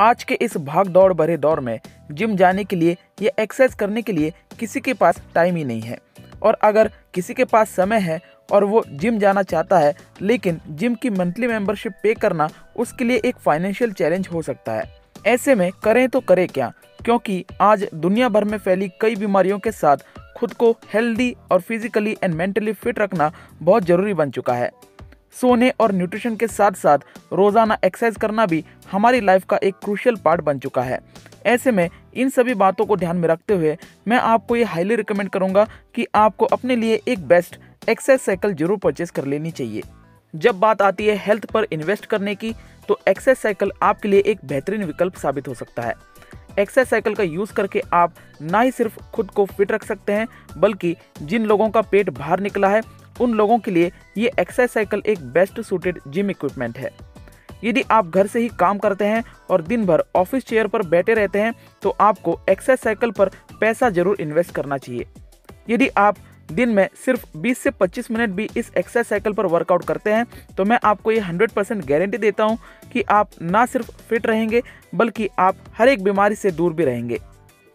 आज के इस भाग दौड़ भरे दौर में जिम जाने के लिए या एक्सरसाइज करने के लिए किसी के पास टाइम ही नहीं है। और अगर किसी के पास समय है और वो जिम जाना चाहता है, लेकिन जिम की मंथली मेंबरशिप पे करना उसके लिए एक फाइनेंशियल चैलेंज हो सकता है। ऐसे में करें तो करें क्या, क्योंकि आज दुनिया भर में फैली कई बीमारियों के साथ खुद को हेल्दी और फिजिकली एंड मेंटली फिट रखना बहुत ज़रूरी बन चुका है। सोने और न्यूट्रिशन के साथ साथ रोज़ाना एक्सरसाइज करना भी हमारी लाइफ का एक क्रूशियल पार्ट बन चुका है। ऐसे में इन सभी बातों को ध्यान में रखते हुए मैं आपको ये हाईली रिकमेंड करूँगा कि आपको अपने लिए एक बेस्ट एक्सरसाइज साइकिल जरूर परचेज कर लेनी चाहिए। जब बात आती है हेल्थ पर इन्वेस्ट करने की, तो एक्सरसाइज साइकिल आपके लिए एक बेहतरीन विकल्प साबित हो सकता है। एक्सरसाइज साइकिल का यूज़ करके आप ना ही सिर्फ खुद को फिट रख सकते हैं, बल्कि जिन लोगों का पेट बाहर निकला है उन लोगों के लिए ये एक्सरसाइज साइकिल एक बेस्ट सूटेड जिम इक्विपमेंट है। यदि आप घर से ही काम करते हैं और दिन भर ऑफिस चेयर पर बैठे रहते हैं, तो आपको एक्सरसाइज साइकिल पर पैसा जरूर इन्वेस्ट करना चाहिए। यदि आप दिन में सिर्फ 20 से 25 मिनट भी इस एक्सरसाइज साइकिल पर वर्कआउट करते हैं, तो मैं आपको ये 100% गारंटी देता हूँ कि आप ना सिर्फ फिट रहेंगे, बल्कि आप हर एक बीमारी से दूर भी रहेंगे।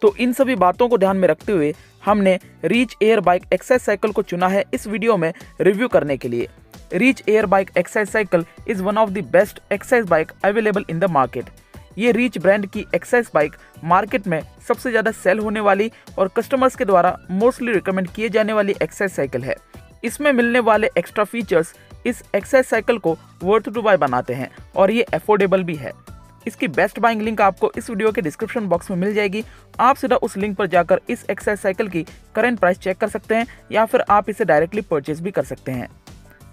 तो इन सभी बातों को ध्यान में रखते हुए हमने reach air bike exercise cycle को चुना है इस वीडियो में रिव्यू करने के लिए। Reach air bike exercise cycle is one of the best exercise bike available in the market. ये रीच ब्रांड की एक्सरसाइज बाइक मार्केट में सबसे ज़्यादा सेल होने वाली और कस्टमर्स के द्वारा मोस्टली रिकमेंड किए जाने वाली एक्सरसाइज साइकिल है। इसमें मिलने वाले एक्स्ट्रा फीचर्स इस एक्सरसाइज साइकिल को वर्थ टू बाय बनाते हैं और ये अफोर्डेबल भी है। इसकी बेस्ट बाइंग लिंक आपको इस वीडियो के डिस्क्रिप्शन बॉक्स में मिल जाएगी। आप सीधा उस लिंक पर जाकर इस एक्सरसाइज साइकिल की करंट प्राइस चेक कर सकते हैं या फिर आप इसे डायरेक्टली परचेज भी कर सकते हैं।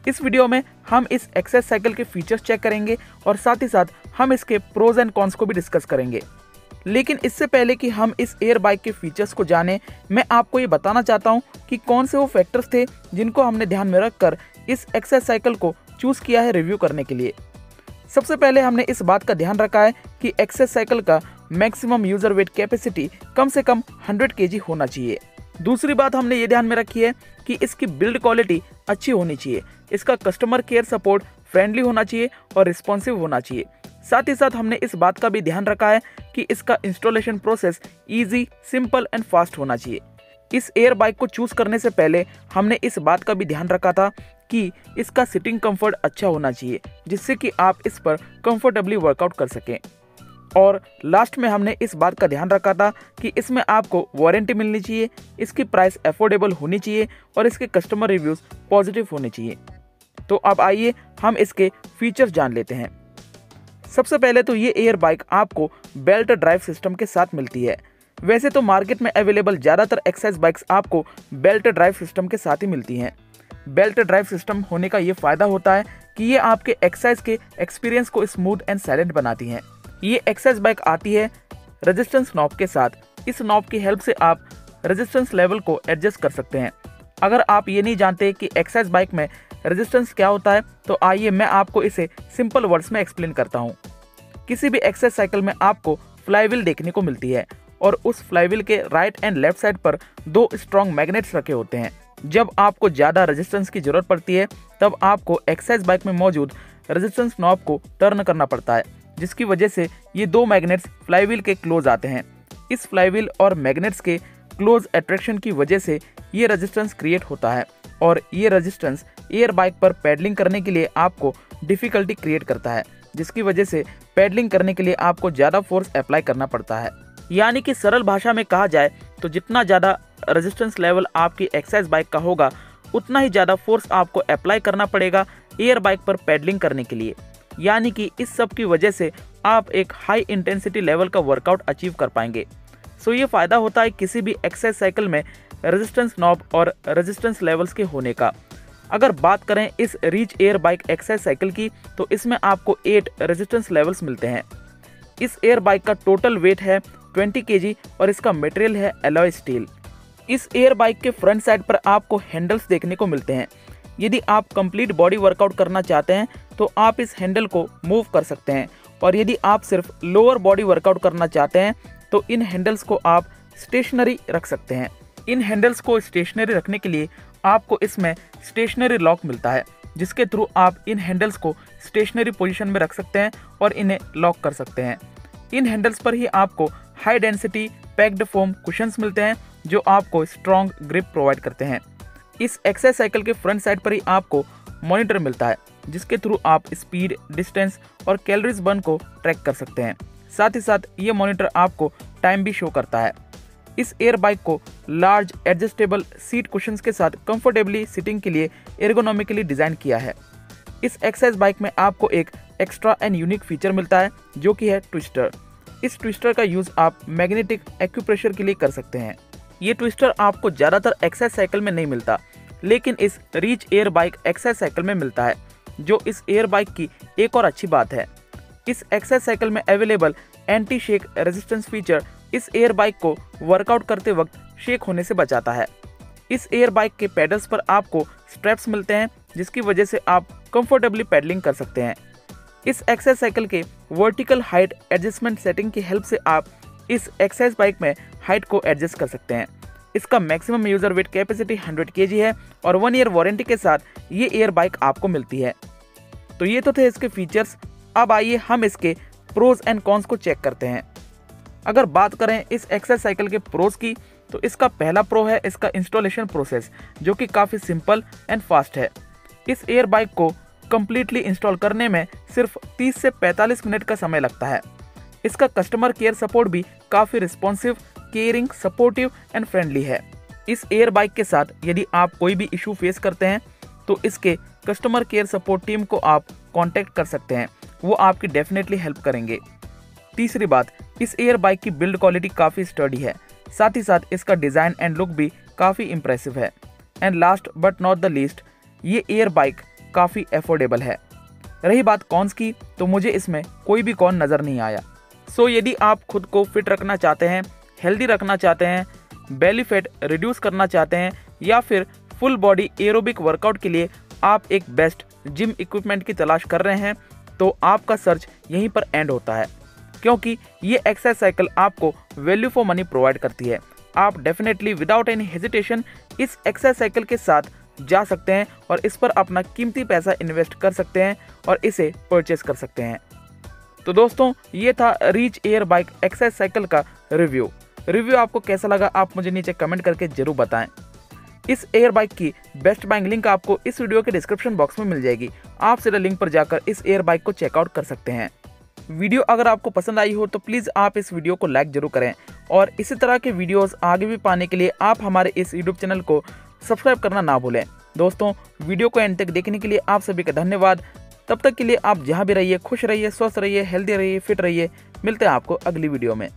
इस वीडियो में हम इस एक्सरसाइज साइकिल के फीचर्स चेक करेंगे और साथ ही साथ हम इसके प्रोज एंड कॉन्स को भी डिस्कस करेंगे। लेकिन इससे पहले कि हम इस एयर बाइक के फीचर्स को जानें, मैं आपको ये बताना चाहता हूँ कि कौन से वो फैक्टर्स थे जिनको हमने ध्यान में रखकर इस एक्सरसाइज साइकिल को चूज किया है रिव्यू करने के लिए। सबसे पहले हमने इस बात का ध्यान रखा है कि एक्सरसाइज साइकिल का मैक्सिमम यूजर वेट कैपेसिटी कम से कम 100 kg होना चाहिए। दूसरी बात हमने ये ध्यान में रखी है कि इसकी बिल्ड क्वालिटी अच्छी होनी चाहिए, इसका कस्टमर केयर सपोर्ट फ्रेंडली होना चाहिए और रिस्पॉन्सिव होना चाहिए। साथ ही साथ हमने इस बात का भी ध्यान रखा है कि इसका installation process easy, simple and fast होना चाहिए। इस एयर बाइक को चूज करने से पहले हमने इस बात का भी ध्यान रखा था कि इसका सिटिंग कंफर्ट अच्छा होना चाहिए, जिससे कि आप इस पर कंफर्टेबली वर्कआउट कर सकें। और लास्ट में हमने इस बात का ध्यान रखा था कि इसमें आपको वारंटी मिलनी चाहिए, इसकी प्राइस अफोर्डेबल होनी चाहिए और इसके कस्टमर रिव्यूज़ पॉजिटिव होने चाहिए। तो अब आइए हम इसके फीचर्स जान लेते हैं। सबसे पहले तो ये एयर बाइक आपको बेल्ट ड्राइव सिस्टम के साथ मिलती है। वैसे तो मार्केट में अवेलेबल ज़्यादातर एक्सरसाइज बाइक्स आपको बेल्ट ड्राइव सिस्टम के साथ ही मिलती हैं। बेल्ट ड्राइव सिस्टम होने का ये फ़ायदा होता है कि ये आपके एक्सरसाइज के एक्सपीरियंस को स्मूथ एंड साइलेंट बनाती हैं। ये एक्सरसाइज बाइक आती है रेजिस्टेंस नॉब के साथ। इस नॉब की हेल्प से आप रेजिस्टेंस लेवल को एडजस्ट कर सकते हैं। अगर आप ये नहीं जानते कि एक्सरसाइज बाइक में रेजिस्टेंस क्या होता है, तो आइए मैं आपको इसे सिंपल वर्ड्स में एक्सप्लेन करता हूँ। किसी भी एक्सरसाइज साइकिल में आपको फ्लाईव्हील देखने को मिलती है और उस फ्लाईव्हील के राइट एंड लेफ्ट साइड पर 2 स्ट्रॉन्ग मैग्नेट्स रखे होते हैं। जब आपको ज़्यादा रेजिस्टेंस की जरूरत पड़ती है, तब आपको एक्सरसाइज बाइक में मौजूद रेजिस्टेंस नॉब को टर्न करना पड़ता है, जिसकी वजह से ये 2 मैग्नेट्स फ्लाईव्हील के क्लोज आते हैं। इस फ्लाईव्हील और मैग्नेट्स के क्लोज अट्रैक्शन की वजह से ये रेजिस्टेंस क्रिएट होता है और ये रेजिस्टेंस एयर बाइक पर पैडलिंग करने के लिए आपको डिफ़िकल्टी क्रिएट करता है, जिसकी वजह से पैडलिंग करने के लिए आपको ज़्यादा फोर्स अप्लाई करना पड़ता है। यानी कि सरल भाषा में कहा जाए तो जितना ज़्यादा रेजिस्टेंस लेवल आपकी एक्सरसाइज बाइक का होगा, उतना ही ज़्यादा फोर्स आपको अप्लाई करना पड़ेगा एयर बाइक पर पैडलिंग करने के लिए। यानी कि इस सब की वजह से आप एक हाई इंटेंसिटी लेवल का वर्कआउट अचीव कर पाएंगे। सो ये फ़ायदा होता है किसी भी एक्सरसाइज साइकिल में रेजिस्टेंस नॉब और रेजिस्टेंस लेवल्स के होने का। अगर बात करें इस reach air bike exercise cycle की, तो इसमें आपको 8 रेजिस्टेंस लेवल्स मिलते हैं। इस एयर बाइक का टोटल वेट है 20 kg और इसका मटेरियल है एलॉय स्टील। इस एयर बाइक के फ्रंट साइड पर आपको हैंडल्स देखने को मिलते हैं। यदि आप कंप्लीट बॉडी वर्कआउट करना चाहते हैं, तो आप इस हैंडल को मूव कर सकते हैं, और यदि आप सिर्फ लोअर बॉडी वर्कआउट करना चाहते हैं, तो इन हैंडल्स को आप स्टेशनरी रख सकते हैं। इन हैंडल्स को स्टेशनरी रखने के लिए आपको इसमें स्टेशनरी लॉक मिलता है, जिसके थ्रू आप इन हैंडल्स को स्टेशनरी पोजीशन में रख सकते हैं और इन्हें लॉक कर सकते हैं। इन हैंडल्स पर ही आपको high density packed foam cushions मिलते हैं जो आपको स्ट्रॉन्ग ग्रिप प्रोवाइड करते हैं। इस एक्सरसाइज साइकिल के फ्रंट साइड पर ही आपको मॉनिटर मिलता है जिसके थ्रू आप स्पीड, डिस्टेंस और कैलोरीज बर्न को ट्रैक कर सकते हैं। साथ ही साथ ये मॉनिटर आपको टाइम भी शो करता है। इस एयर बाइक को लार्ज एडजस्टेबल सीट कुशंस के साथ कंफर्टेबली सिटिंग के लिए एर्गोनॉमिकली डिजाइन किया है। इस एक्सरसाइज बाइक में आपको एक एक्स्ट्रा एंड यूनिक फीचर मिलता है जो कि है ट्विस्टर। इस ट्विस्टर का यूज आप मैग्नेटिक एक्यूप्रेशर के लिए कर सकते हैं। ये ट्विस्टर आपको ज्यादातर एक्सरसाइज साइकिल में नहीं मिलता, लेकिन इस reach air bike exercise cycle में मिलता है, जो इस एयर बाइक की एक और अच्छी बात है। इस एक्सरसाइज साइकिल में available anti shake resistance feature इस एयर बाइक को वर्कआउट करते वक्त शेक होने से बचाता है। इस एयर बाइक के पेडल्स पर आपको स्ट्रैप्स मिलते हैं जिसकी वजह से आप कंफर्टेबली पैडलिंग कर सकते हैं। इस एक्सरसाइज साइकिल के वर्टिकल हाइट एडजस्टमेंट सेटिंग की हेल्प से आप इस एक्सरसाइज बाइक में हाइट को एडजस्ट कर सकते हैं। इसका maximum user wait capacity 100 kg है और 1 ईयर वारंटी के साथ ये एयर बाइक आपको मिलती है। तो ये तो थे इसके फीचर्स। अब आइए हम इसके प्रोज एंड कॉन्स को चेक करते हैं। अगर बात करें इस एक्सरसाइज साइकिल के प्रोज की, तो इसका पहला प्रो है इसका इंस्टॉलेशन प्रोसेस, जो कि काफ़ी सिंपल एंड फास्ट है। इस एयर बाइक को कंप्लीटली इंस्टॉल करने में सिर्फ 30 से 45 मिनट का समय लगता है। इसका कस्टमर केयर सपोर्ट भी काफ़ी responsive, caring, supportive and friendly है। इस एयर बाइक के साथ यदि आप कोई भी इशू फेस करते हैं तो इसके कस्टमर केयर सपोर्ट टीम को आप कांटेक्ट कर सकते हैं, वो आपकी डेफिनेटली हेल्प करेंगे। तीसरी बात, इस एयर बाइक की बिल्ड क्वालिटी काफ़ी स्टडी है, साथ ही साथ इसका डिज़ाइन एंड लुक भी काफ़ी इंप्रेसिव है। And last but not the least, ये एयर बाइक काफ़ी अफोर्डेबल है। रही बात कॉन्स की, तो मुझे इसमें कोई भी कॉन नज़र नहीं आया। सो यदि आप खुद को फिट रखना चाहते हैं, हेल्दी रखना चाहते हैं, बेली फैट रिड्यूस करना चाहते हैं, या फिर फुल बॉडी एरोबिक वर्कआउट के लिए आप एक बेस्ट जिम इक्विपमेंट की तलाश कर रहे हैं, तो आपका सर्च यहीं पर एंड होता है, क्योंकि ये एक्सरसाइज साइकिल आपको वैल्यू फॉर मनी प्रोवाइड करती है। आप डेफिनेटली विदाउट एनी हेजिटेशन इस एक्सरसाइज साइकिल के साथ जा सकते हैं और इस पर अपना कीमती पैसा इन्वेस्ट कर सकते हैं और इसे परचेस कर सकते हैं। तो दोस्तों, ये था reach air bike exercise cycle का रिव्यू आपको कैसा लगा आप मुझे नीचे कमेंट करके जरूर बताएं। इस एयर बाइक की बेस्ट बाइंग लिंक आपको इस वीडियो के डिस्क्रिप्शन बॉक्स में मिल जाएगी। आप सीधा लिंक पर जाकर इस एयर बाइक को चेकआउट कर सकते हैं। वीडियो अगर आपको पसंद आई हो तो प्लीज़ आप इस वीडियो को लाइक जरूर करें, और इसी तरह के वीडियोस आगे भी पाने के लिए आप हमारे इस यूट्यूब चैनल को सब्सक्राइब करना ना भूलें। दोस्तों, वीडियो को एंड तक देखने के लिए आप सभी का धन्यवाद। तब तक के लिए आप जहाँ भी रहिए खुश रहिए, स्वस्थ रहिए, हेल्दी रहिए, फिट रहिए। मिलते हैं आपको अगली वीडियो में।